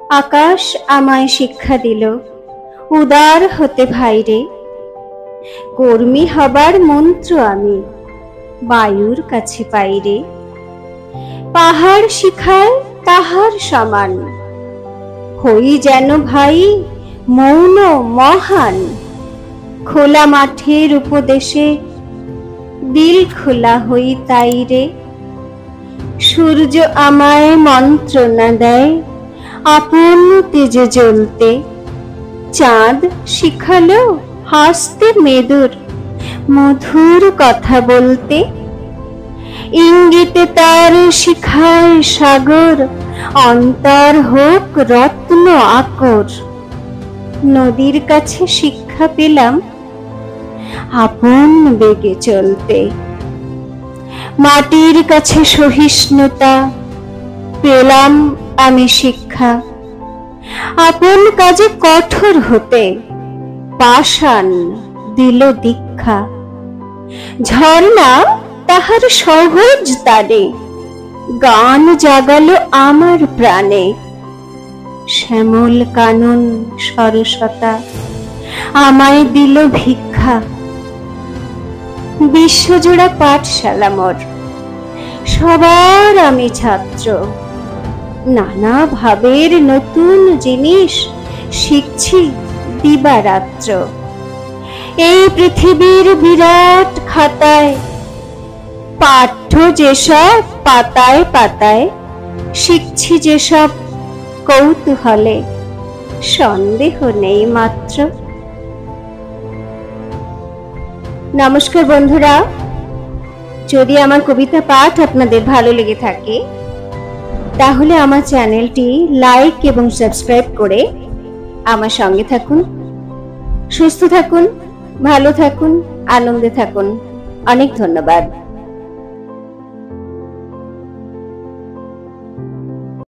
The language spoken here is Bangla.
আকাশ আমায় শিক্ষা দিল উদার হতে ভাইরে। কর্মী হবার মন্ত্র আমি বায়ুর কাছে পাইরে। পাহাড় শিখায় তাহার সমান, হই যেন ভাই মৌন মহান। খোলা মাঠের উপদেশে দিল খোলা হই তাইরে। সূর্য আমায় মন্ত্রণা দেয় আপন তেজে জ্বলতে। চাঁদ শিখালো হাসতে মেদুর মধুর কথা বলতে। ইঙ্গিতে তার শিখায় সাগর অন্তর হোক রত্ন আকর। নদীর কাছে শিক্ষা পেলাম আপন বেগে চলতে। মাটির কাছে সহিষ্ণুতা পেলাম আমি শিক্ষা। আপন কাজে কঠোর হতে পাষাণ দিল দীক্ষা। ঝর্ণা তাহার সহজ তারে গান জাগালো আমার প্রাণে। শ্যামল কানন সরসতা আমায় দিল ভিক্ষা। বিশ্বজোড়া পাঠশালা মোর, সবার আমি ছাত্র। নানা ভাবের নতুন জিনিস শিখছি দিবারাত্র। এই পৃথিবীর বিরাট খাতায় পাঠ্য যেসব পাতায় পাতায়, শিখছি যেসব কৌতূহলে সন্দেহ নেই মাত্র। নমস্কার বন্ধুরা, যদি আমার কবিতা পাঠ আপনাদের ভালো লেগে থাকে তাহলে আমার চ্যানেলটি লাইক এবং সাবস্ক্রাইব করে আমার সঙ্গে থাকুন। সুস্থ থাকুন, ভালো থাকুন, আনন্দে থাকুন। অনেক ধন্যবাদ।